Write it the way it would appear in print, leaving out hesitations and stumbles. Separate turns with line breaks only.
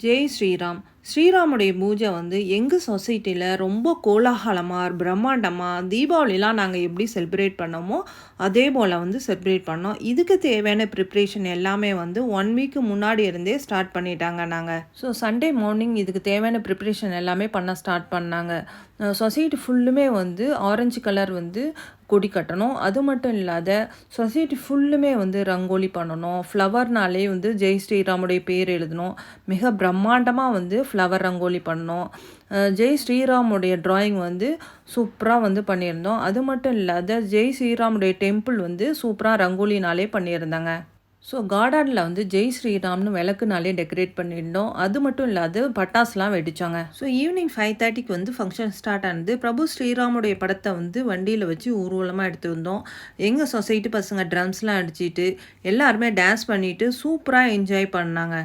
ஜெய் ஸ்ரீராம். ஸ்ரீராமுடைய பூஜை வந்து எங்கள் சொசைட்டியில் ரொம்ப கோலாகலமாக பிரம்மாண்டமாக தீபாவளிலாம் நாங்கள் எப்படி செலிப்ரேட் பண்ணோமோ அதே போல் வந்து செலிப்ரேட் பண்ணோம். இதுக்கு தேவையான ப்ரிப்ரேஷன் எல்லாமே வந்து 1 வீக்கு முன்னாடி இருந்தே ஸ்டார்ட் பண்ணிட்டாங்க நாங்கள். ஸோ சண்டே மார்னிங் இதுக்கு தேவையான ப்ரிப்ரேஷன் எல்லாமே பண்ண ஸ்டார்ட் பண்ணாங்க. சொசைட்டி ஃபுல்லுமே வந்து ஆரஞ்சு கலர் வந்து கொடி கட்டணும். அது மட்டும் இல்லாத சொசைட்டி ஃபுல்லுமே வந்து ரங்கோலி பண்ணணும். ஃப்ளவர்னாலே வந்து ஜெய் ஸ்ரீராமுடைய பேர் எழுதணும். மிக பிரம்மாண்டமாக வந்து ஃப்ளவர் ரங்கோலி பண்ணோம். ஜெய் ஸ்ரீராமுடைய ட்ராயிங் வந்து சூப்பராக வந்து பண்ணியிருந்தோம். அது மட்டும் இல்லாத ஜெய் ஸ்ரீராமுடைய டெம்பிள் வந்து சூப்பராக ரங்கோலினாலே பண்ணியிருந்தாங்க. ஸோ கார்டனில் வந்து ஜெய் ஸ்ரீராம்னு விளக்குனாலே டெக்கரேட் பண்ணியிருந்தோம். அது மட்டும் இல்லாது பட்டாசுலாம் வெடித்தாங்க. ஸோ ஈவினிங் 5:30க்கு வந்து ஃபங்க்ஷன் ஸ்டார்ட் ஆனது. பிரபு ஸ்ரீராமுடைய படத்தை வந்து வண்டியில் வச்சு ஊர்வலமாக எடுத்து வந்தோம். எங்கள் சொசைட்டி பசங்க ட்ரம்ஸ்லாம் அடிச்சுட்டு எல்லாருமே டான்ஸ் பண்ணிவிட்டு சூப்பராக என்ஜாய் பண்ணாங்க.